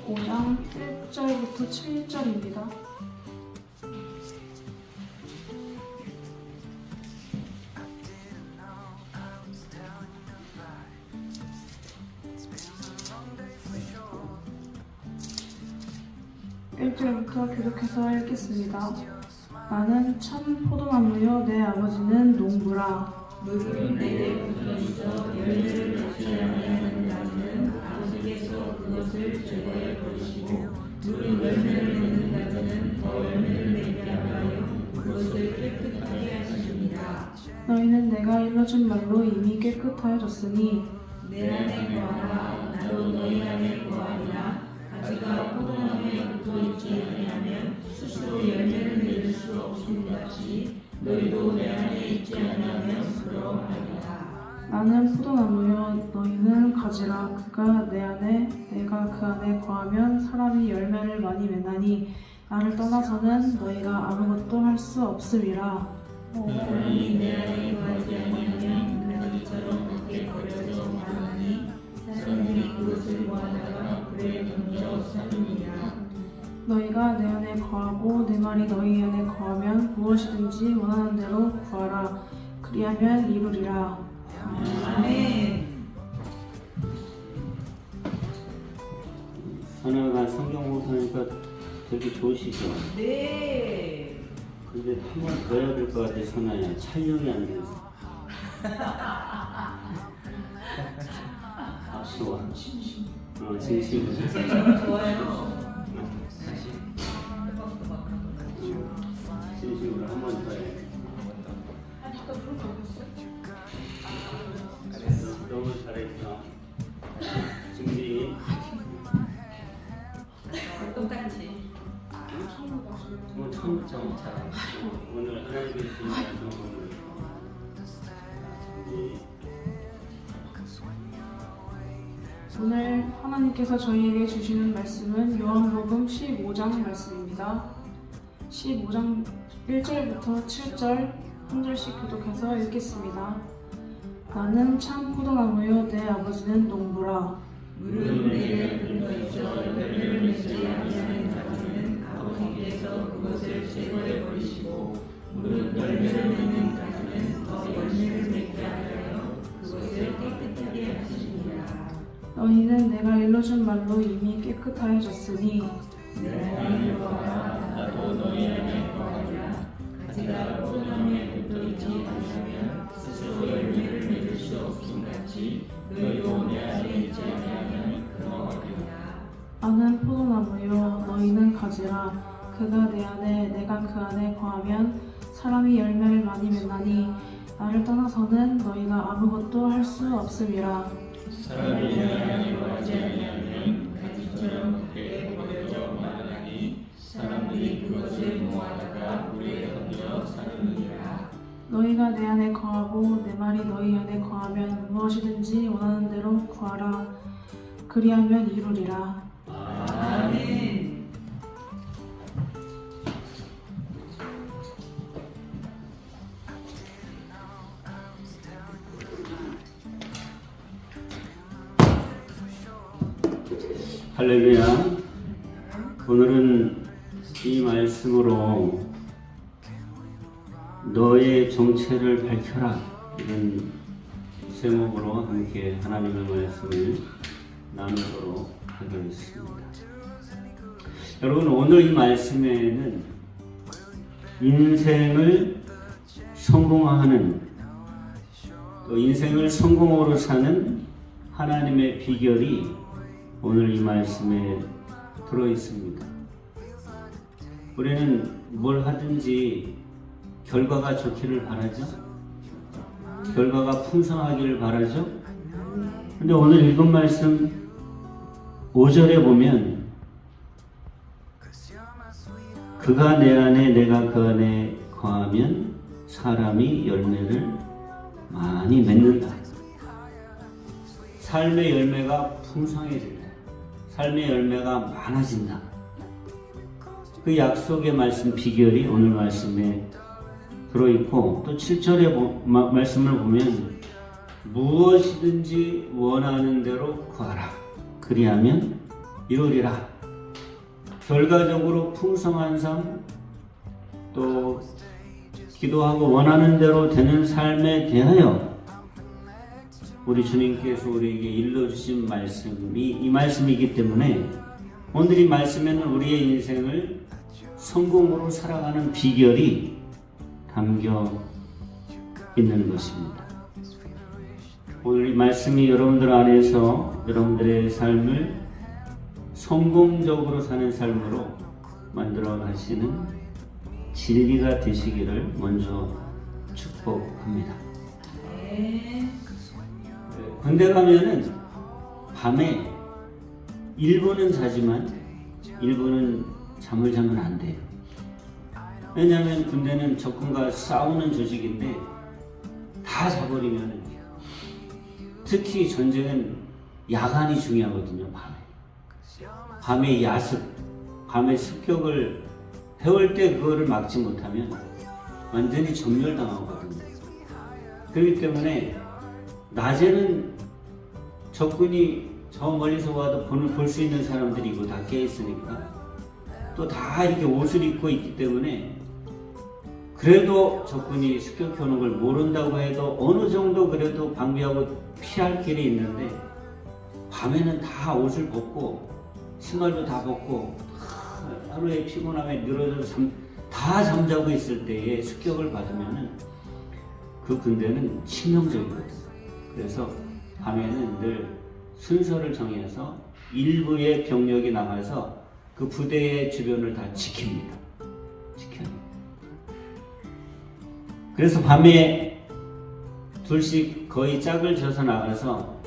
5장 1절부터 7절입니다. (1절부터) 교독해서 읽겠습니다. 나는 참 포도나무요 내 아버지는 농부라. 물은 내게 묻어있어 열매를 맺지 아니하는 나무는 아버지께서 그것을 제거해 버리시고, 물은 열매를 맺는 나무는 더 열매를 맺게 하여 그것을 깨끗하게 하십니다. 너희는 내가 일러준 말로 이미 깨끗하여졌으니 내 안에 거하라. 나도 너희 안에 거하리라. 가지가 포도나무에 붙어있지 아니하면 스스로 열매를 맺을 수 없음 같이 너희도 내 안에 있지 아니하면 그러하리라. 나는 포도나무요 너희는 가지라. 그가 내 안에 내가 그 안에 거하면 사람이 열매를 많이 맺나니 나를 떠나서는 너희가 아무것도 할 수 없음이라. 사람이 내 안에 거하지 아니하면 가지처럼 밖에 버려져 마르나니 사람들이 그것을 모아다가 불에 던져 삶으니라. 너희가 내 안에 거하고 내 말이 너희 안에 거하면 무엇이든지 원하는 대로 구하라. 그리하면 이루리라. 아멘. 선아가 성경 목사니까 되게 좋으시죠? 네. 근데 한 번 더 해야 될 것 같아, 선아야. 촬영이 안 돼서. 아쉬워. 진심으로. 좋아요. 진심으로 한 번 더 해. 너무 잘했어. 준비. 똑같이. 처음부터 오늘 하나님의 주님께서 오늘 하나님께서 저희에게 주시는 말씀은 요한복음 15장 말씀입니다. 15장 1절부터 7절 한 절씩 교독해서 읽겠습니다. 나는 참 포도나무요 내 아버지는 농부라. 물은 내게 묻어있어 열매를 맺지 아니하는 가지는 아버지께서 그것을 제거해 버리시고, 물은 열매를 맺는 가지는 더 열매를 맺게 하여 그것을 깨끗하게 하십니다. 너희는 내가 일러준 말로 이미 깨끗하여졌으니 내 안에 거하라. 나도 너희 안에 거하리라. 가지가 포도나무에 붙어있지 아니하면 스스로 열매를 맺을 수 없음 같이 너희도 내 안에 있지 아니하면 그러하리라. 나는 포도나무요 너희는 가지라. 그가 내 안에 내가 그 안에 거하면 사람이 열매를 많이 맺나니 나를 떠나서는 너희가 아무것도 할 수 없음이라. 사람이 내 안에 거하지 아니하면 가지처럼 밖에 버려져 마르나니 사람들이 그것을 모아다가 물에 던져 삶으니라. 너희가 내 안에 거하고 내 말이 너희 안에 거하면 무엇이든지 원하는 대로 구하라. 그리하면 이루리라. 아멘. 할렐루야. 오늘은 이 말씀으로 너의 정체를 밝혀라, 이런 제목으로 함께 하나님의 말씀을 나누도록 하겠습니다. 여러분, 오늘 이 말씀에는 인생을 성공하는, 또 인생을 성공으로 사는 하나님의 비결이 오늘 이 말씀에 들어 있습니다. 우리는 뭘 하든지 결과가 좋기를 바라죠. 결과가 풍성하기를 바라죠. 근데 오늘 읽은 말씀 5절에 보면 그가 내 안에 내가 그 안에 거하면 사람이 열매를 많이 맺는다. 삶의 열매가 풍성해진다. 삶의 열매가 많아진다. 그 약속의 말씀 비결이 오늘 말씀에 들어있고, 또 7절의 말씀을 보면 무엇이든지 원하는 대로 구하라. 그리하면 이루리라. 결과적으로 풍성한 삶, 또 기도하고 원하는 대로 되는 삶에 대하여 우리 주님께서 우리에게 일러주신 말씀이 이 말씀이기 때문에 오늘 이 말씀에는 우리의 인생을 성공으로 살아가는 비결이 담겨 있는 것입니다. 오늘 이 말씀이 여러분들 안에서 여러분들의 삶을 성공적으로 사는 삶으로 만들어 가시는 진리가 되시기를 먼저 축복합니다. 군대 가면은 밤에 일부는 자지만 일부는 잠을 자면 안 돼요. 왜냐하면 군대는 적군과 싸우는 조직인데 다 자버리면, 특히 전쟁은 야간이 중요하거든요. 밤에 야습, 밤에 습격을 해올 때 그거를 막지 못하면 완전히 전멸당하거든요. 그렇기 때문에 낮에는 적군이 저 멀리서 와도 볼 수 있는 사람들이고 다 깨있으니까 또 다 이렇게 옷을 입고 있기 때문에 그래도 적군이 습격해오는 걸 모른다고 해도 어느 정도 그래도 방비하고 피할 길이 있는데, 밤에는 다 옷을 벗고 신발도 다 벗고 하루에 피곤함에 늘어져서 다 잠자고 있을 때에 습격을 받으면은 그 군대는 치명적이거든요. 그래서 밤에는 늘 순서를 정해서 일부의 병력이 나가서 그 부대의 주변을 다 지킵니다. 지켜요. 그래서 밤에 둘씩 거의 짝을 져서 나가서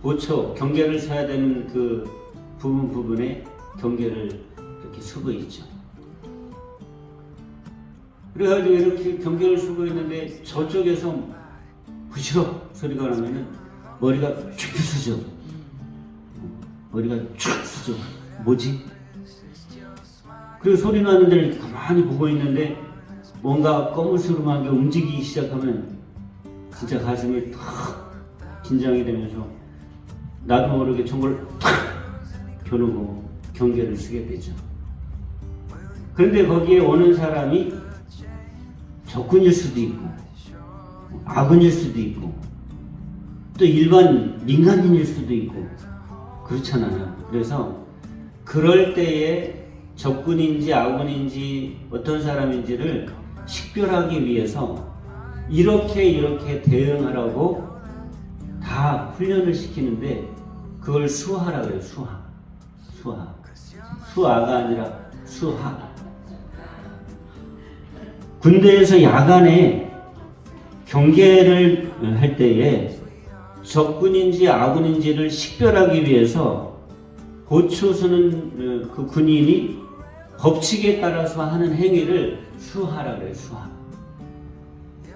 보초, 경계를 서야 되는 그 부분에 경계를 이렇게 서고 있죠. 그래가지고 이렇게 경계를 서고 있는데 저쪽에서 부시럭 소리가 나면은 머리가 쭉 쓰죠. 머리가 쭉 쓰죠. 뭐지? 그리고 소리 나는 데를 이렇게 가만히 보고 있는데 뭔가 거무스름하게 움직이기 시작하면 진짜 가슴이 탁 긴장이 되면서 나도 모르게 총을 탁 겨누고 경계를 쓰게 되죠. 그런데 거기에 오는 사람이 적군일 수도 있고 아군일 수도 있고 또 일반 민간인일 수도 있고 그렇잖아요. 그래서 그럴 때에 적군인지 아군인지 어떤 사람인지를 식별하기 위해서 이렇게 대응하라고 다 훈련을 시키는데 그걸 수하라 그래요. 수하가 아니라 수하. 군대에서 야간에 경계를 할 때에 적군인지 아군인지를 식별하기 위해서 보초서는 그 군인이 법칙에 따라서 하는 행위를 수하라 그래요. 수하.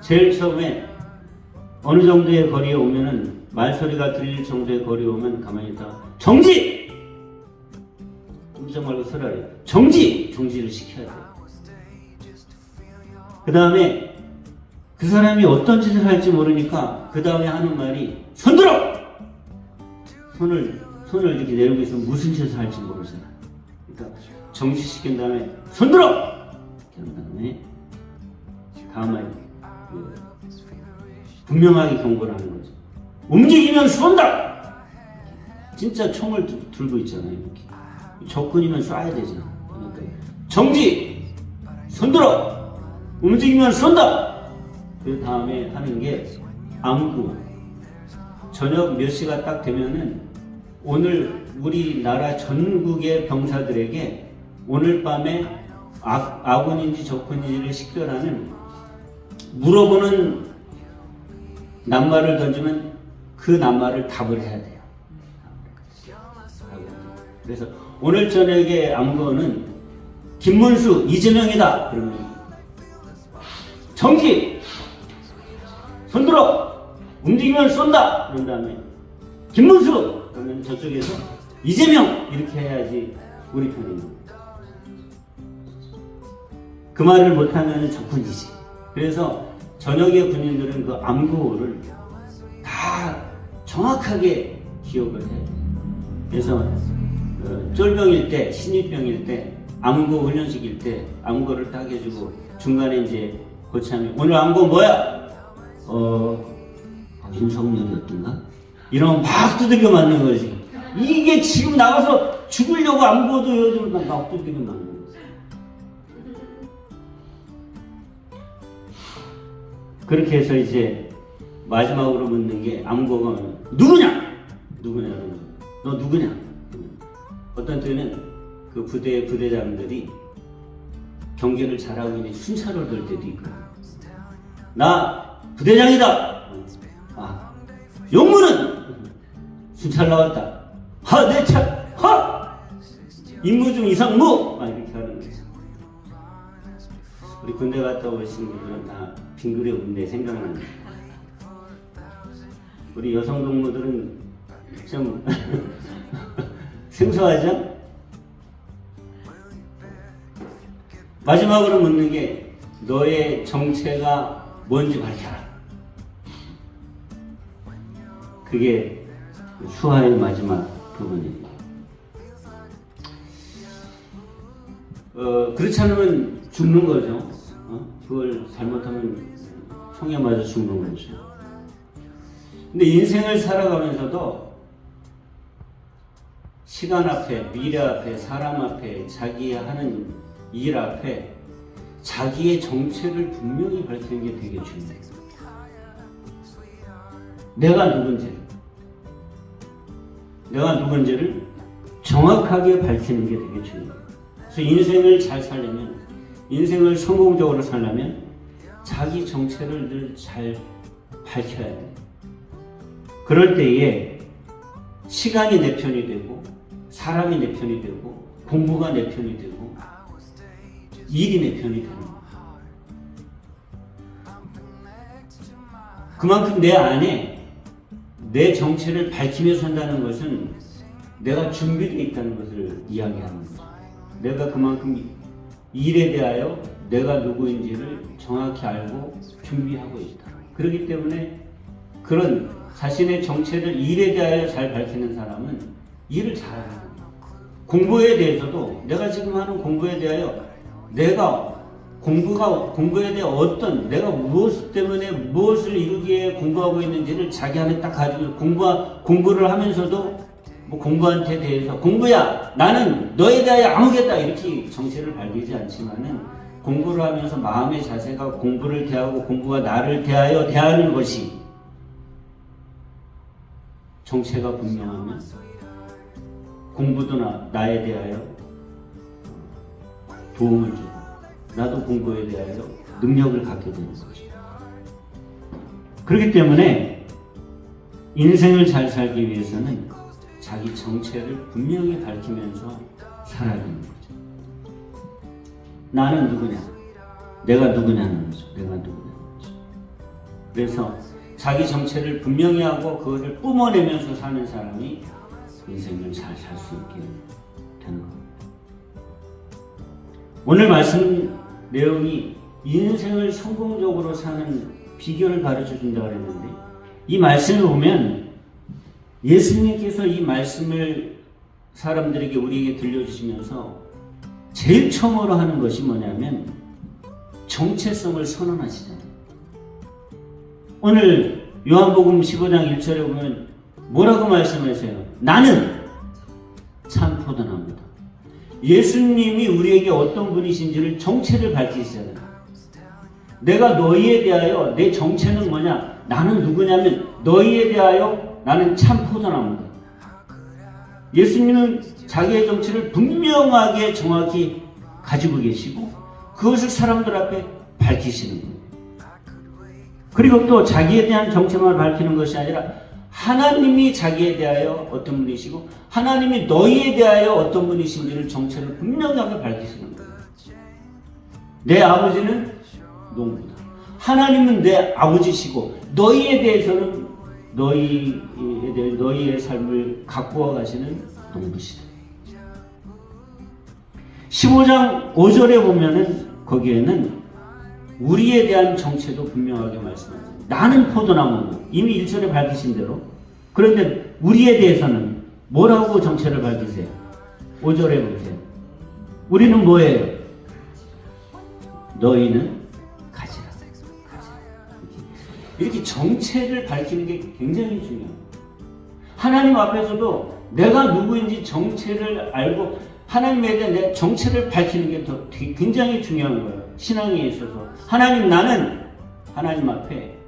제일 처음에 어느 정도의 거리에 오면은 말소리가 들릴 정도의 거리에 오면 가만히 있다가 정지! 움직이지 말고 서라 그래요. 정지를 시켜야 돼요. 그 다음에 그 사람이 어떤 짓을 할지 모르니까 그 다음에 하는 말이 손 들어! 손을 이렇게 내리고 있으면 무슨 짓을 할지 모르잖아. 그러니까 정지시킨 다음에 손 들어! 이렇게 한 다음에 분명하게 경고를 하는 거죠. 움직이면 쏜다! 진짜 총을 들고 있잖아요. 이렇게. 적군이면 쏴야 되잖아. 그러니까 정지! 손 들어! 움직이면 쏜다! 그 다음에 하는 게 암구. 저녁 몇 시가 딱 되면은 오늘 우리나라 전국의 병사들에게 오늘 밤에 아군인지 적군인지를 식별하는 물어보는 낱말을 던지면 그 낱말을 답을 해야 돼요. 그래서 오늘 저녁에 암거는 김문수, 이재명이다. 그러면 정지! 손들어! 움직이면 쏜다! 그런 다음에 김문수! 그러면 저쪽에서 이재명! 이렇게 해야지 우리 편입니다. 그 말을 못하면 적군이지. 그래서 저녁에 군인들은 그 암구호를 다 정확하게 기억을 해요. 그래서 쫄병일 때, 신입병일 때, 암고 훈련식일 때 암고를 딱 해주고 중간에 이제 고참이 오늘 암고 뭐야? 윤석열이었던가? 이러면 막 두들겨 맞는 거지. 이게 지금 나가서 죽으려고 암고도 요즘 막 두들겨 맞는 거지. 그렇게 해서 이제 마지막으로 묻는 게 암고가 누구냐? 누구냐? 너 누구냐? 어떤 때는 그 부대 부대장들이 경계를 잘하고 있는 순찰을 들 때도 있고, 나 부대장이다. 아, 용무는 순찰 나왔다. 하, 내 차, 하! 임무 중 이상무! 아, 이렇게 하는 거지. 우리 군대 갔다 오신 분들은 다 빙그레 군대 생각나는 거지. 우리 여성 동무들은 좀 생소하죠? 마지막으로 묻는 게 너의 정체가 뭔지 밝혀라. 그게 수화의 마지막 부분입니다. 그렇지 않으면 죽는 거죠. 그걸 잘못하면 총에 맞아 죽는 거죠. 근데 인생을 살아가면서도 시간 앞에, 미래 앞에, 사람 앞에, 자기 하는 일 앞에 자기의 정체를 분명히 밝히는 게 되게 중요해요. 내가 누군지를 정확하게 밝히는 게 되게 중요해요. 그래서 인생을 잘 살려면, 인생을 성공적으로 살려면 자기 정체를 늘 잘 밝혀야 돼요. 그럴 때에 시간이 내 편이 되고, 사람이 내 편이 되고, 공부가 내 편이 되고, 일이 내 편이 되는 거예요. 그만큼 내 안에 내 정체를 밝히며 산다는 것은 내가 준비되어 있다는 것을 이야기하는 거죠. 내가 그만큼 일에 대하여 내가 누구인지를 정확히 알고 준비하고 있다. 그렇기 때문에 그런 자신의 정체를 일에 대하여 잘 밝히는 사람은 일을 잘하는 거예요. 공부에 대해서도 내가 지금 하는 공부에 대하여 내가 공부에 대해 내가 무엇 때문에 무엇을 이루기에 공부하고 있는지를 자기 안에 딱 가지고 공부를 하면서도 뭐 공부한테 대해서 공부야 나는 너에 대하여 아무겠다 이렇게 정체를 밝히지 않지만은 공부를 하면서 마음의 자세가 공부를 대하고 공부가 나를 대하여 대하는 것이 정체가 분명하면 공부도 나에 대하여 도움을 주고 나도 공부에 대하여 능력을 갖게 되는 거죠. 그렇기 때문에 인생을 잘 살기 위해서는 자기 정체를 분명히 밝히면서 살아야 되는 거죠. 나는 누구냐? 내가 누구냐는 거죠. 내가 누구냐는 거죠. 그래서 자기 정체를 분명히 하고 그것을 뿜어내면서 사는 사람이 인생을 잘 살 수 있게 되는 겁니다. 오늘 말씀 내용이 인생을 성공적으로 사는 비결을 가르쳐 준다고 했는데 이 말씀을 보면 예수님께서 이 말씀을 사람들에게 우리에게 들려주시면서 제일 처음으로 하는 것이 뭐냐면 정체성을 선언하시잖아요. 오늘 요한복음 15장 1절에 보면 뭐라고 말씀하세요? 나는 참 포도나무다. 예수님이 우리에게 어떤 분이신지를 정체를 밝히시잖아요. 내가 너희에 대하여 내 정체는 뭐냐? 나는 누구냐면 너희에 대하여 나는 참 포도나무다. 예수님은 자기의 정체를 분명하게 정확히 가지고 계시고 그것을 사람들 앞에 밝히시는 거예요. 그리고 또 자기에 대한 정체만 밝히는 것이 아니라 하나님이 자기에 대하여 어떤 분이시고 하나님이 너희에 대하여 어떤 분이신지를 정체를 분명하게 밝히시는 거예요. 내 아버지는 농부다. 하나님은 내 아버지시고 너희에 대해서는 너희의 삶을 가꾸어 가시는 농부시다. 15장 5절에 보면은 거기에는 우리에 대한 정체도 분명하게 말씀하세요. 나는 포도나무고 이미 1절에 밝히신 대로. 그런데 우리에 대해서는 뭐라고 정체를 밝히세요? 5절에 보세요. 우리는 뭐예요? 너희는 가지라. 이렇게 정체를 밝히는 게 굉장히 중요해요. 하나님 앞에서도 내가 누구인지 정체를 알고 하나님에 대한 내 정체를 밝히는 게 더 굉장히 중요한 거예요. 신앙에 있어서. 하나님, 나는 하나님 앞에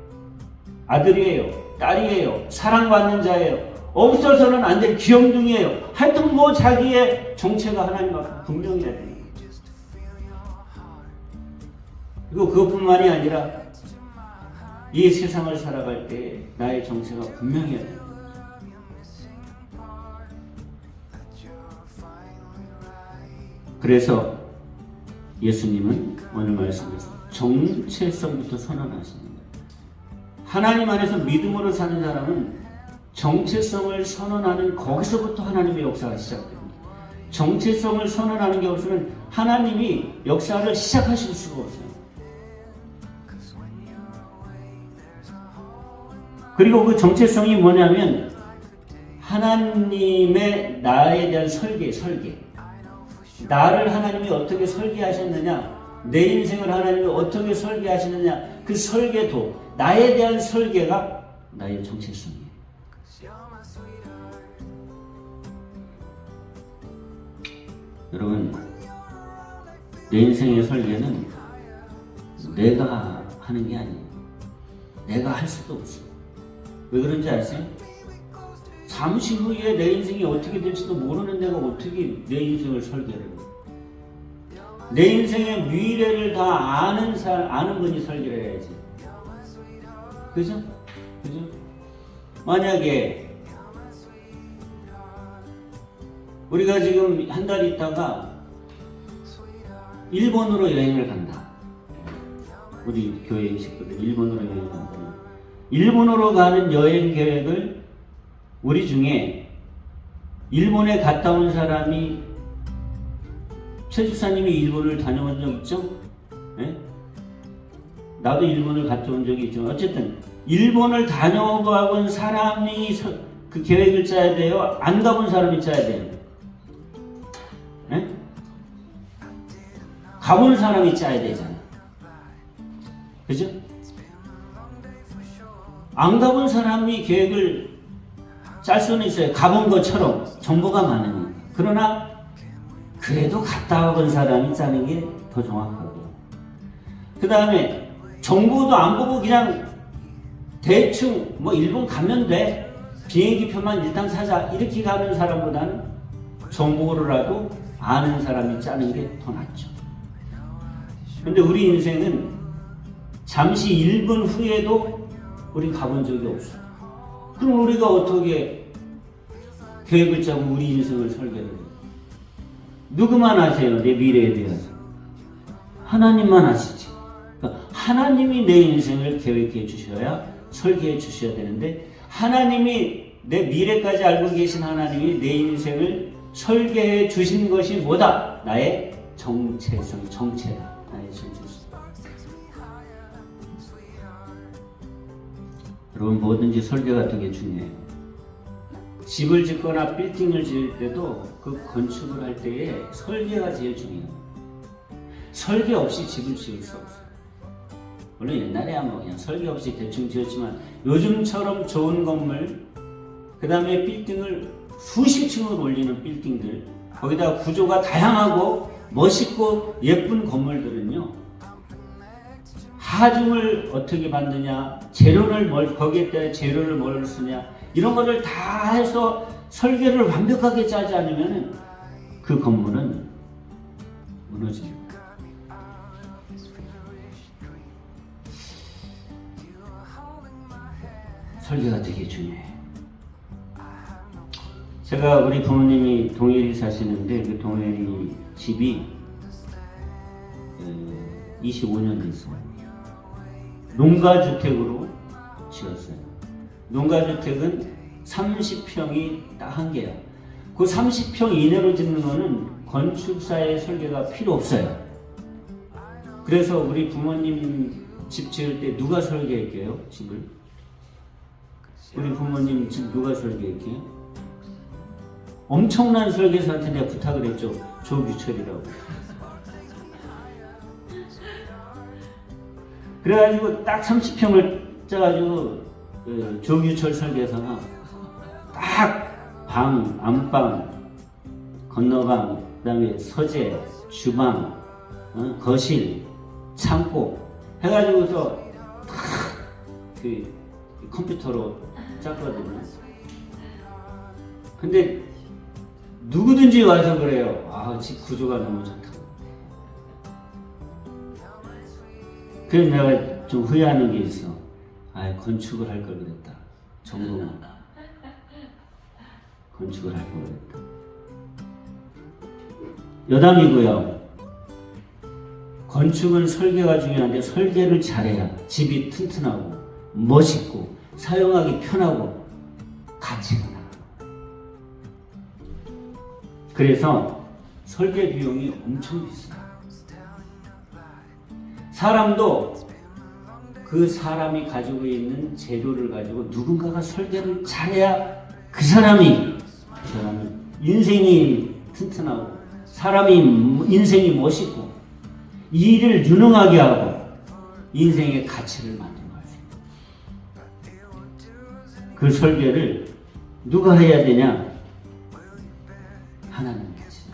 아들이에요, 딸이에요, 사랑받는 자예요, 없어서는 안 될 귀염둥이에요. 하여튼 뭐 자기의 정체가 하나님 앞에 분명해야 돼요. 그리고 그것뿐만이 아니라 이 세상을 살아갈 때 나의 정체가 분명해야 돼요. 그래서 예수님은 오늘 말씀에서 정체성부터 선언하십니다. 하나님 안에서 믿음으로 사는 사람은 정체성을 선언하는 거기서부터 하나님의 역사가 시작됩니다. 정체성을 선언하는 게 없으면 하나님이 역사를 시작하실 수가 없어요. 그리고 그 정체성이 뭐냐면 하나님의 나에 대한 설계. 나를 하나님이 어떻게 설계하셨느냐, 내 인생을 하나님이 어떻게 설계하시느냐, 그 설계도, 나에 대한 설계가 나의 정체성이에요. 여러분, 내 인생의 설계는 내가 하는 게 아니에요. 내가 할 수도 없어요. 왜 그런지 아세요? 잠시 후에 내 인생이 어떻게 될지도 모르는 내가 어떻게 내 인생을 설계를 해요? 내 인생의 미래를 다 아는 분이 설계를 해야지. 그죠? 만약에 우리가 지금 한 달 있다가 일본으로 여행을 간다. 우리 교회 식구들 일본으로 여행을 간다. 일본으로 가는 여행 계획을 우리 중에 일본에 갔다 온 사람이 최 집사님이 일본을 다녀온 적 있죠? 네? 나도 일본을 갔다 온 적이 있지만 어쨌든 일본을 다녀온 사람이 그 계획을 짜야 돼요? 안 가본 사람이 짜야 돼요? 네? 가본 사람이 짜야 되잖아. 그죠? 안 가본 사람이 계획을 짤 수는 있어요. 가본 것처럼 정보가 많으니까. 그러나 그래도 갔다 와본 사람이 짜는 게 더 정확하고, 그 다음에 정보도 안 보고 그냥 대충 뭐 일본 가면 돼, 비행기표만 일단 사자, 이렇게 가는 사람보다는 정보로라도 아는 사람이 짜는 게 더 낫죠. 근데 우리 인생은 잠시 1분 후에도 우리 가본 적이 없어. 그럼 우리가 어떻게 계획을 짜고 우리 인생을 설계를 해요? 누구만 아세요? 내 미래에 대해서. 하나님만 아시지. 그러니까 하나님이 내 인생을 계획해 주셔야, 설계해 주셔야 되는데, 하나님이 내 미래까지 알고 계신 하나님이 내 인생을 설계해 주신 것이 뭐다? 나의 정체성, 정체다. 나의 정체성. 여러분, 뭐든지 설계가 되게 중요해요. 집을 짓거나 빌딩을 지을 때도 그 건축을 할 때에 설계가 제일 중요해요. 설계 없이 집을 지을 수 없어요. 물론 옛날에야 뭐 그냥 설계 없이 대충 지었지만 요즘처럼 좋은 건물, 그 다음에 빌딩을 수십 층을 올리는 빌딩들, 거기다가 구조가 다양하고 멋있고 예쁜 건물들은요, 하중을 어떻게 받느냐, 재료를 거기에 재료를 뭘 쓰냐, 이런 거를 다 해서 설계를 완벽하게 짜지 않으면 그 건물은 무너집니다. 설계가 되게 중요해요. 제가 우리 부모님이 동해리 사시는데 그 동해리 집이 25년 됐어요. 농가주택으로 지었어요. 농가주택은 30평이 딱 한 개야. 그 30평 이내로 짓는 거는 건축사의 설계가 필요 없어요. 그래서 우리 부모님 집 지을 때 누가 설계할게요? 집을? 우리 부모님 집 누가 설계할게요? 엄청난 설계사한테 내가 부탁을 했죠. 조규철이라고. 그래가지고 딱 30평을 짜가지고 조규철 설계사가 딱 방, 안방, 건너방, 그다음에 서재, 주방, 거실, 창고 해가지고서 그 컴퓨터로 짰거든요. 근데 누구든지 와서 그래요. 아, 집 구조가 너무 좋다고. 그래서 내가 좀 후회하는 게 있어. 아, 건축을 할 걸 그랬다. 전공을. 건축을 할 걸 그랬다. 여담이고요. 건축은 설계가 중요한데 설계를 잘해야 집이 튼튼하고 멋있고 사용하기 편하고 가치가 나요. 그래서 설계 비용이 엄청 비싸요. 사람도 그 사람이 가지고 있는 재료를 가지고 누군가가 설계를 잘해야 그 사람이 인생이 튼튼하고 사람이 인생이 멋있고 일을 유능하게 하고 인생의 가치를 만든 거예요. 그 설계를 누가 해야 되냐? 하나님께서.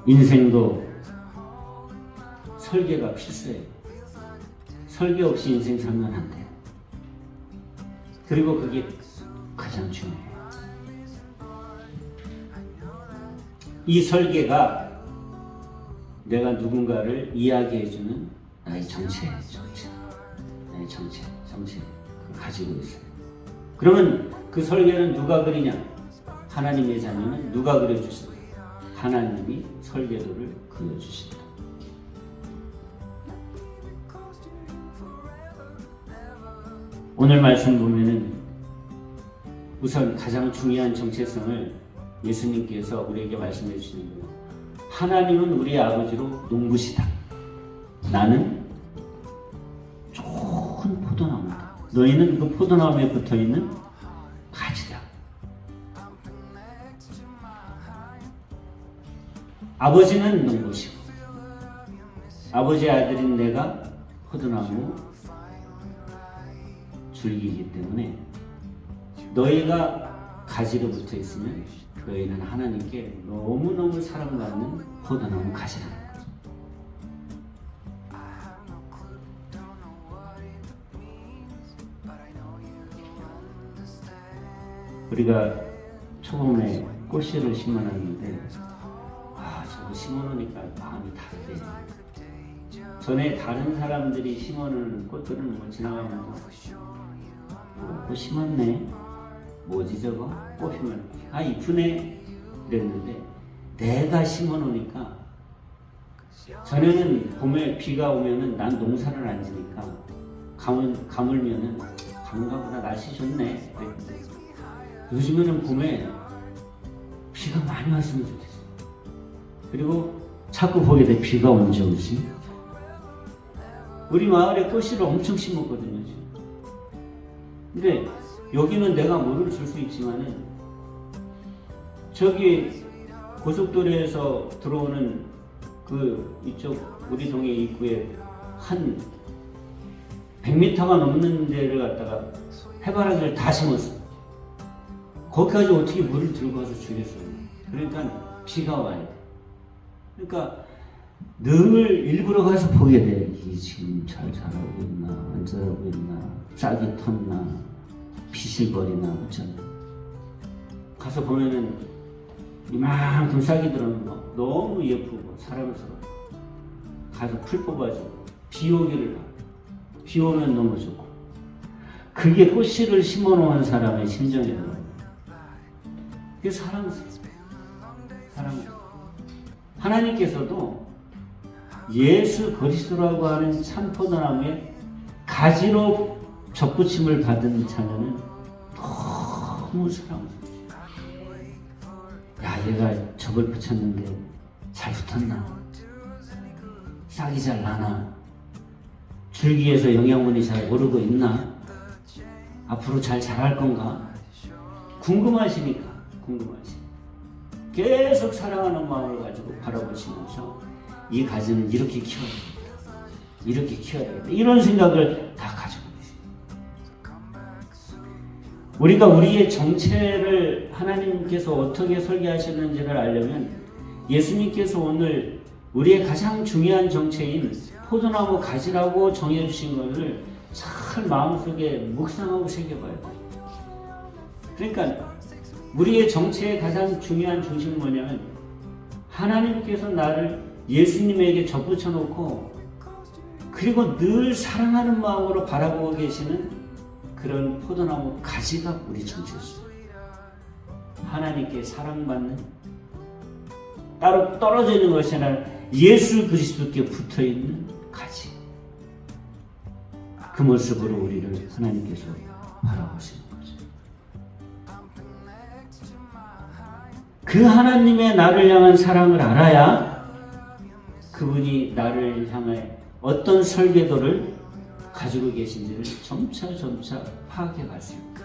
인생도 설계가 필수예요. 설계 없이 인생 살면 안 돼요. 그리고 그게 가장 중요해요. 이 설계가 내가 누군가를 이야기해주는 나의 정체예요. 나의 정체 그걸 가지고 있어요. 그러면 그 설계는 누가 그리냐? 하나님의 자녀는 누가 그려주시냐? 하나님이 설계도를 그려주신다. 오늘 말씀 보면은 우선 가장 중요한 정체성을 예수님께서 우리에게 말씀해 주시는 거예요. 하나님은 우리 아버지로 농부시다. 나는 좋은 포도나무다. 너희는 그 포도나무에 붙어있는 가지다. 아버지는 농부시고 아버지의 아들인 내가 포도나무 줄기이기 때문에 너희가 가지로 붙어 있으면 너희는 하나님께 너무너무 사랑받는 포도나무 가지라는 거죠. 우리가 초봄에 꽃씨를 심어놨는데 저거 심어놓으니까 마음이 다르대. 전에 다른 사람들이 심어놓은 꽃들은 뭐 지나가면서 꽃 심었네. 뭐지 저거? 꽃피면 이쁘네 이랬는데 내가 심어놓으니까 전에는 봄에 비가 오면은 난 농사를 안 지니까 가물면은 가물가보다 날씨 좋네 그랬는데 요즘에는 봄에 비가 많이 왔으면 좋겠어. 그리고 자꾸 보게 돼. 비가 언제 오지? 우리 마을에 꽃씨를 엄청 심었거든요 지금. 근데 여기는 내가 물을 줄 수 있지만은 저기 고속도로에서 들어오는 그 이쪽 우리 동네 입구에 한 100m가 넘는 데를 갖다가 해바라기를 다 심었어. 거기까지 어떻게 물을 들고 와서 주겠어요? 그러니까 비가 와야 돼. 그러니까 늘 일부러 가서 보게 돼. 이게 지금 잘 자라고 있나 안 자라고 있나 싹이 텄나 피실거리나 어쩌나. 가서 보면은 이만큼 싹이 들어오는 거 너무 예쁘고 사랑스러워. 가서 풀 뽑아주고 비 오기를 봐. 비 오면 너무 좋고. 그게 꽃씨를 심어놓은 사람의 심정이에요. 그게 사랑스러워. 사랑스러워. 하나님께서도 예수 그리스도라고 하는 참 포도나무에 가지로 접붙임을 받은 자녀는 너무 사랑스러워. 야, 얘가 접을 붙였는데 잘 붙었나? 싹이 잘 나나? 줄기에서 영양분이 잘 오르고 있나? 앞으로 잘 자랄 건가? 궁금하시니까. 계속 사랑하는 마음을 가지고 바라보시면서 이 가지는 이렇게 키워야 되겠다. 이렇게 키워야 되겠다. 이런 생각을 다 가지고 계십니다. 우리가 우리의 정체를 하나님께서 어떻게 설계하셨는지를 알려면 예수님께서 오늘 우리의 가장 중요한 정체인 포도나무 가지라고 정해주신 것을 잘 마음속에 묵상하고 새겨봐야 돼요. 그러니까 우리의 정체의 가장 중요한 중심은 뭐냐면 하나님께서 나를 예수님에게 접붙여 놓고 그리고 늘 사랑하는 마음으로 바라보고 계시는 그런 포도나무 가지가 우리 정체였어요. 하나님께 사랑받는 따로 떨어져 있는 것이 아니라 예수 그리스도께 붙어있는 가지. 그 모습으로 우리를 하나님께서 바라보시는 거죠. 그 하나님의 나를 향한 사랑을 알아야 그분이 나를 향해 어떤 설계도를 가지고 계신지를 점차 파악해 갔습니다.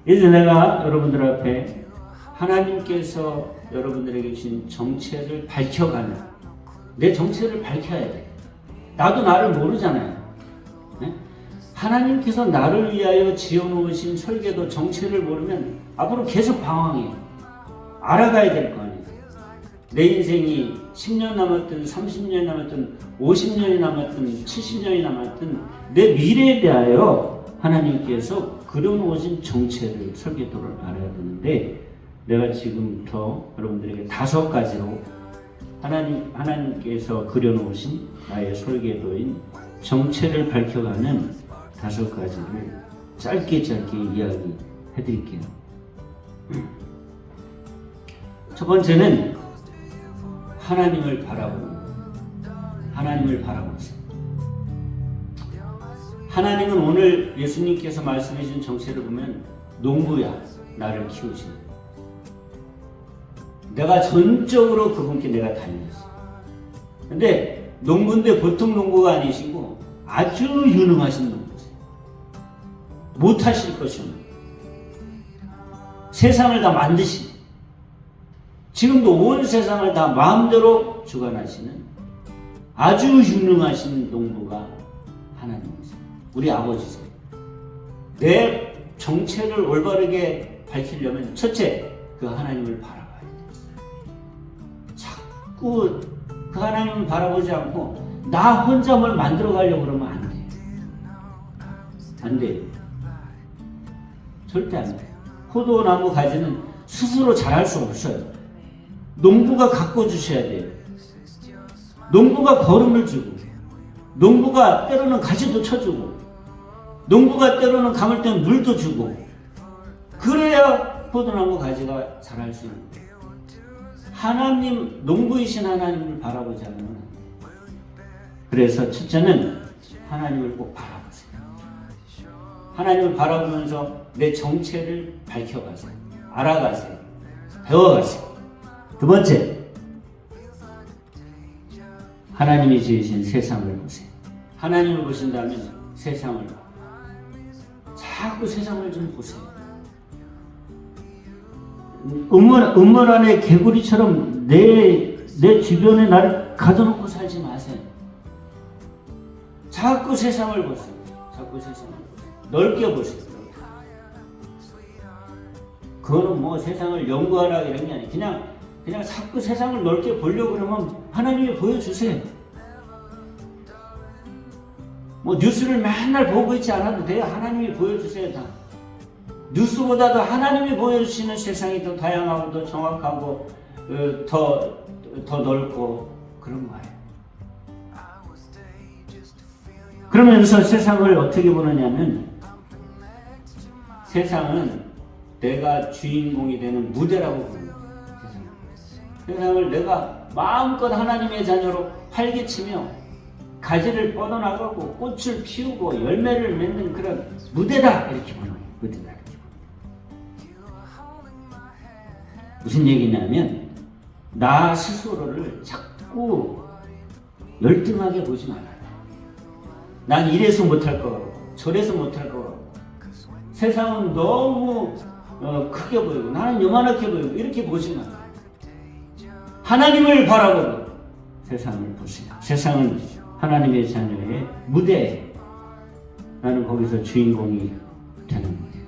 이제 내가 여러분들 앞에 하나님께서 여러분들에게 주신 정체를 밝혀가는, 내 정체를 밝혀야 돼. 나도 나를 모르잖아요. 네? 하나님께서 나를 위하여 지어놓으신 설계도 정체를 모르면 앞으로 계속 방황해요. 알아가야 될 거 아니에요. 내 인생이 10년 남았든 30년이 남았든 50년이 남았든 70년이 남았든 내 미래에 대하여 하나님께서 그려놓으신 정체를, 설계도를 알아야 되는데 내가 지금부터 여러분들에게 5가지로 하나님께서 그려놓으신 나의 설계도인 정체를 밝혀가는 5가지를 짧게 이야기해 드릴게요. 첫 번째는 하나님을 바라보세요. 하나님은 오늘 예수님께서 말씀해 주신 정체를 보면 농부야, 나를 키우시는. 내가 전적으로 그분께 내가 달렸어. 근데 농부인데 보통 농부가 아니시고 아주 유능하신 농부세요. 못하실 것이 없는. 세상을 다 만드신, 지금도 온 세상을 다 마음대로 주관하시는 아주 유능하신 농부가 하나님이세요. 우리 아버지세요. 내 정체를 올바르게 밝히려면 첫째, 그 하나님을 바라봐야 돼. 자꾸 그 하나님을 바라보지 않고 나 혼자 뭘 만들어 가려고 그러면 안 돼. 안 돼. 절대 안 돼. 포도나무 가지는 스스로 자랄 수 없어요. 농부가 가꿔주셔야 돼요. 농부가 거름을 주고, 농부가 때로는 가지도 쳐주고, 농부가 때로는 감을 때는 물도 주고, 그래야 포도나무 가지가 자랄 수 있는 거예요. 하나님, 농부이신 하나님을 바라보지 않으면 안 돼요. 그래서 첫째는 하나님을 꼭 바라보세요. 하나님을 바라보면서 내 정체를 밝혀가세요. 알아가세요. 배워가세요. 두 번째, 하나님이 지으신 세상을 보세요. 하나님을 보신다면 세상을 자꾸 세상을 좀 보세요. 음물 안에 개구리처럼 내 주변에 나를 가둬놓고 살지 마세요. 자꾸 세상을 보세요. 자꾸 세상을 보세요. 넓게 보세요. 그거는 뭐 세상을 연구하라 이런 게 아니에요. 그냥 자꾸 세상을 넓게 보려고 그러면 하나님이 보여주세요. 뭐 뉴스를 맨날 보고 있지 않아도 돼요. 하나님이 보여주세요. 다. 뉴스보다도 하나님이 보여주시는 세상이 더 다양하고 더 정확하고 더 넓고 그런 거예요. 그러면서 세상을 어떻게 보느냐면 세상은 내가 주인공이 되는 무대라고 보는 거예요. 세상을 내가 마음껏 하나님의 자녀로 활개치며 가지를 뻗어나가고 꽃을 피우고 열매를 맺는 그런 무대다 이렇게 보는 거예요. 무대다 이렇게 보는 거예요. 무슨 얘기냐면 나 스스로를 자꾸 열등하게 보지 말아요. 난 이래서 못할 것 같고 저래서 못할 것 같고 세상은 너무 크게 보이고 나는 요만하게 보이고 이렇게 보지 말아요. 하나님을 바라보고 세상을 보세요. 세상은 하나님의 자녀의 무대에 나는 거기서 주인공이 되는 거예요.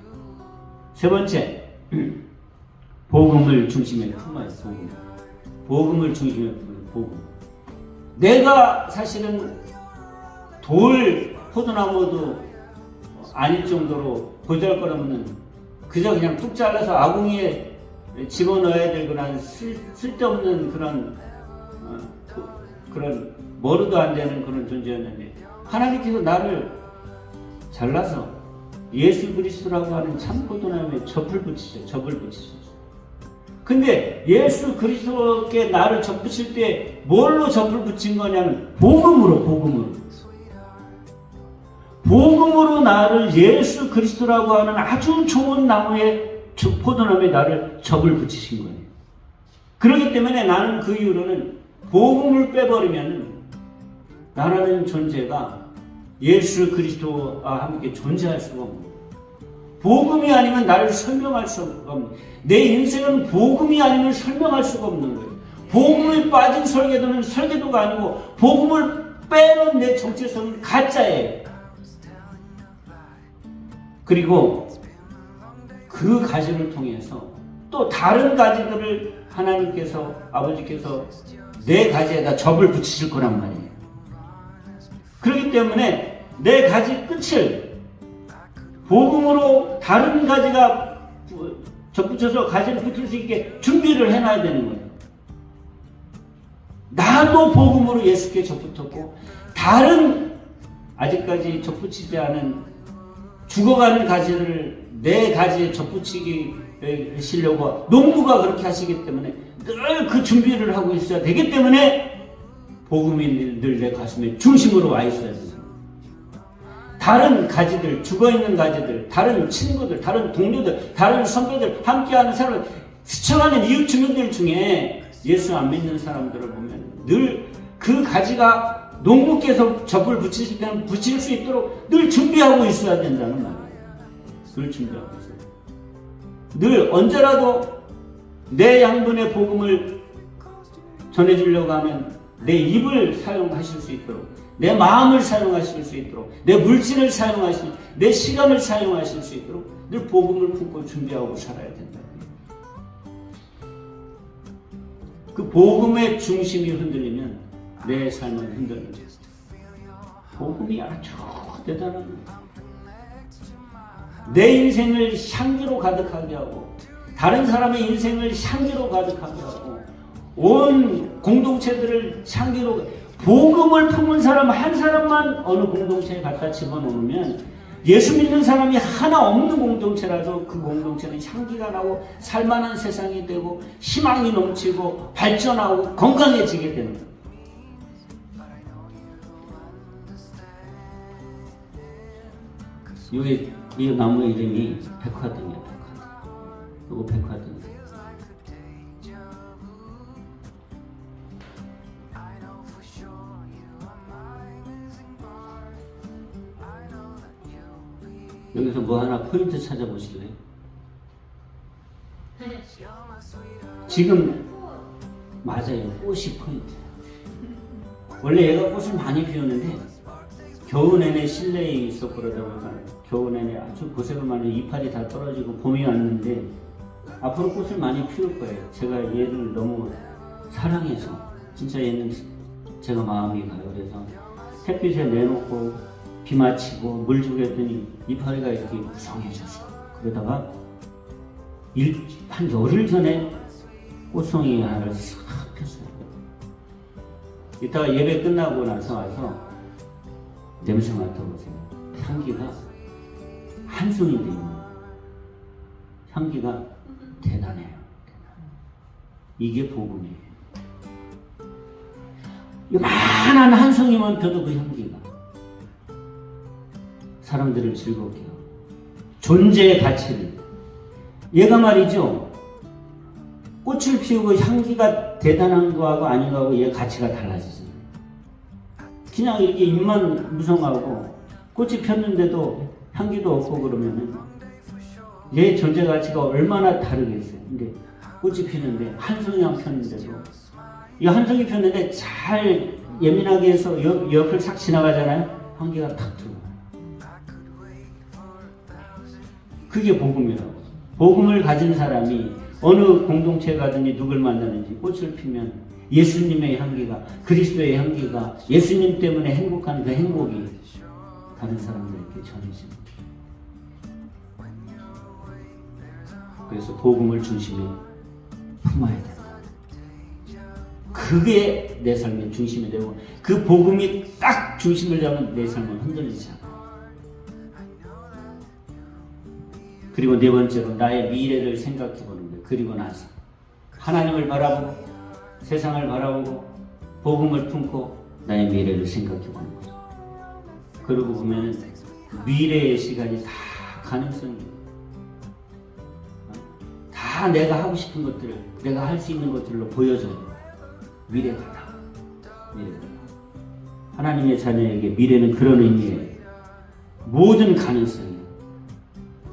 세 번째, 복음을 중심에 품어요. 복음을 중심에 품어요. 복음. 내가 사실은 돌 포도나무도 아닐 정도로 보잘것없는 그저 그냥 뚝 잘라서 아궁이에 집어넣어야 될 그런 쓸데없는 그런 머리도 안 되는 그런 존재였는데 하나님께서 나를 잘라서 예수 그리스도라고 하는 참 포도나무에 접을 붙이셨어요. 근데 예수 그리스도께 나를 접붙일 때 뭘로 접을 붙인 거냐면 복음으로 나를 예수 그리스도라고 하는 아주 좋은 나무에 포도나무에 나를 접을 붙이신 거예요. 그렇기 때문에 나는 그 이후로는 복음을 빼버리면 나라는 존재가 예수 그리스도와 함께 존재할 수가 없는 거예요. 복음이 아니면 나를 설명할 수가 없는 거예요. 내 인생은 복음이 아니면 설명할 수가 없는 거예요. 복음에 빠진 설계도는 설계도가 아니고 복음을 빼는 내 정체성은 가짜예요. 그리고 그 가지를 통해서 또 다른 가지들을 하나님께서 아버지께서 내 가지에다 접을 붙이실 거란 말이에요. 그렇기 때문에 내 가지 끝을 복음으로 다른 가지가 접붙여서 가지를 붙일 수 있게 준비를 해놔야 되는 거예요. 나도 복음으로 예수께 접붙었고 다른 아직까지 접붙이지 않은 죽어가는 가지를 내 가지에 접붙이기 하시려고 농부가 그렇게 하시기 때문에 늘 그 준비를 하고 있어야 되기 때문에 복음이 늘 내 가슴에 중심으로 와 있어야 돼요. 다른 가지들, 죽어있는 가지들, 다른 친구들, 다른 동료들, 다른 선배들, 함께하는 사람들, 스쳐가는 이웃 주민들 중에 예수 안 믿는 사람들을 보면 늘 그 가지가 농부께서 접을 붙이실 때는 붙일 수 있도록 늘 준비하고 있어야 된다는 말이에요. 늘 준비하고 있어요. 늘 언제라도 내 양분의 복음을 전해주려고 하면 내 입을 사용하실 수 있도록, 내 마음을 사용하실 수 있도록, 내 물질을 사용하실, 내 시간을 사용하실 수 있도록 늘 복음을 품고 준비하고 살아야 된다. 그 복음의 중심이 흔들리면 내 삶은 흔들립니다. 복음이 아주 대단한 거예요. 내 인생을 향기로 가득하게 하고 다른 사람의 인생을 향기로 가득하게 하고 온 공동체들을 향기로 복음을 품은 사람 한 사람만 어느 공동체에 갖다 집어넣으면 예수 믿는 사람이 하나 없는 공동체라도 그 공동체는 향기가 나고 살만한 세상이 되고 희망이 넘치고 발전하고 건강해지게 되는 거예요. 이 나무 이름이 백화등이에요. 이거 백화등. 여기서 뭐 하나 포인트 찾아보실래요? 지금 맞아요. 꽃이 포인트예요. 원래 얘가 꽃을 많이 피우는데 겨우 내내 실내에 있었고 그러다 보니까 겨우 내내 아주 고생을 많이 이파리 다 떨어지고 봄이 왔는데 앞으로 꽃을 많이 피울 거예요. 제가 얘를 너무 사랑해서 진짜 얘는 제가 마음이 가요. 그래서 햇빛에 내놓고 비 맞히고 물 주고 했더니 이파리가 이렇게 무성해졌어요. 그러다가 한 열흘 전에 꽃송이 하나를 싹 폈어요. 이따가 예배 끝나고 나서 와서 냄새 맡아보세요. 향기가 한 송이 되는 향기가 대단해요. 이게 복음이에요. 요만한 한 송이만 펴도 그 향기가 사람들을 즐겁게 하고 존재의 가치를 얘가 말이죠. 꽃을 피우고 향기가 대단한 거하고 아닌 거하고 얘 가치가 달라지잖아요. 그냥 이렇게 잎만 무성하고 꽃이 폈는데도 향기도 없고 그러면은 얘 존재 가치가 얼마나 다르겠어요. 근데 꽃이 피는데 한 송이만 폈는데도 이 한 송이 폈는데 잘 예민하게 해서 옆을 싹 지나가잖아요. 향기가 탁 들어와요. 그게 복음이라고. 복음을 가진 사람이 어느 공동체에 가든지 누굴 만나는지 꽃을 피면 예수님의 향기가, 그리스도의 향기가, 예수님 때문에 행복한 그 행복이 다른 사람들에게 전해집니다. 그래서 복음을 중심에 품어야 된다. 그게 내 삶의 중심이 되고 그 복음이 딱 중심을 잡으면 내 삶은 흔들리지 않아. 그리고 네 번째로 나의 미래를 생각해 보는 거예요. 그리고 나서 하나님을 바라보고 세상을 바라보고 복음을 품고 나의 미래를 생각해 보는 거죠. 그러고 보면 미래의 시간이 다 가능성이 다 내가 하고 싶은 것들을 내가 할 수 있는 것들로 보여줘요. 미래가 다. 미래가 다. 하나님의 자녀에게 미래는 그런 의미예요. 모든 가능성이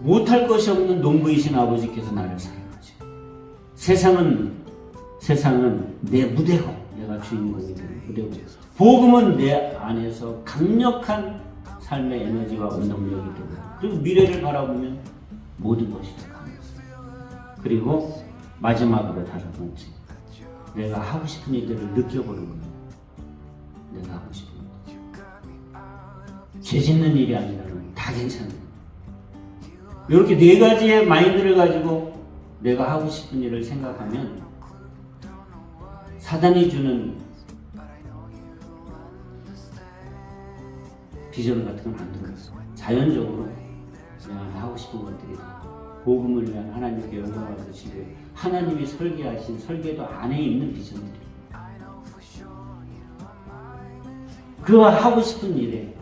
못할 것이 없는 농부이신 아버지께서 나를 사랑하죠. 세상은 내 무대고 내가 주인공이 되는 무대고 복음은 내 안에서 강력한 삶의 에너지와 원동력이 되고 그리고 미래를 바라보면 모든 것이 다 가능해요. 그리고 마지막으로 다섯 번째 내가 하고 싶은 일들을 느껴보는 거예요. 내가 하고 싶은 일. 죄 짓는 일이 아니라면 다 괜찮아요. 이렇게 네 가지의 마인드를 가지고 내가 하고 싶은 일을 생각하면 사단이 주는 비전 같은 건 안 들어요. 자연적으로 내가 하고 싶은 것들이 복음을 위한 하나님께 영광을 드리고 하나님이 설계하신 설계도 안에 있는 비전들이에요. 그 하고 싶은 일에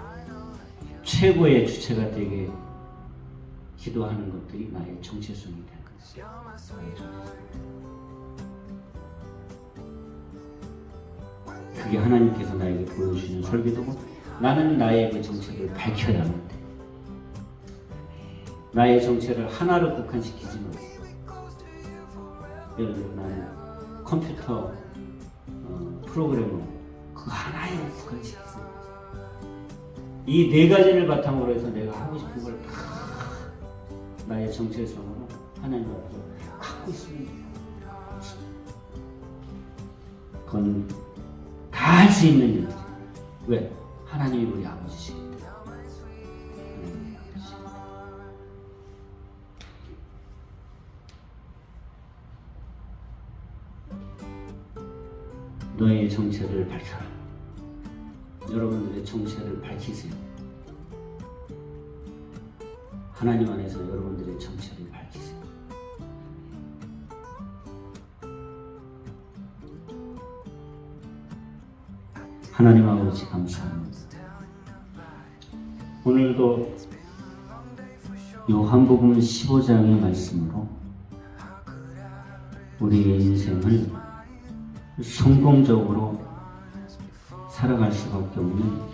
최고의 주체가 되게 기도하는 것들이 나의 정체성이 되는 거예요. 그게 하나님께서 나에게 보여주시는 설계도고 나는 나의 그 정체를 밝혀야 하는데 나의 정체를 하나로 국한시키지 못해. 예를 들어 나는 컴퓨터 프로그래머 그 하나에 국한시키지 못해. 이 네 가지를 바탕으로 해서 내가 하고 싶은 걸 다 나의 정체성으로 하나님 앞에서 갖고 있으면 돼요. 그건 다 할 수 있는 일들. 왜? 하나님이 우리 아버지시기 때문에. 하나님이 아버지. 너의 정체를 밝혀라. 여러분들의 정체를 밝히세요. 하나님 안에서 여러분들의 정체를 밝히세요. 하나님 아버지 감사합니다. 오늘도 요한복음 15장의 말씀으로 우리의 인생을 성공적으로 살아갈 수밖에 없는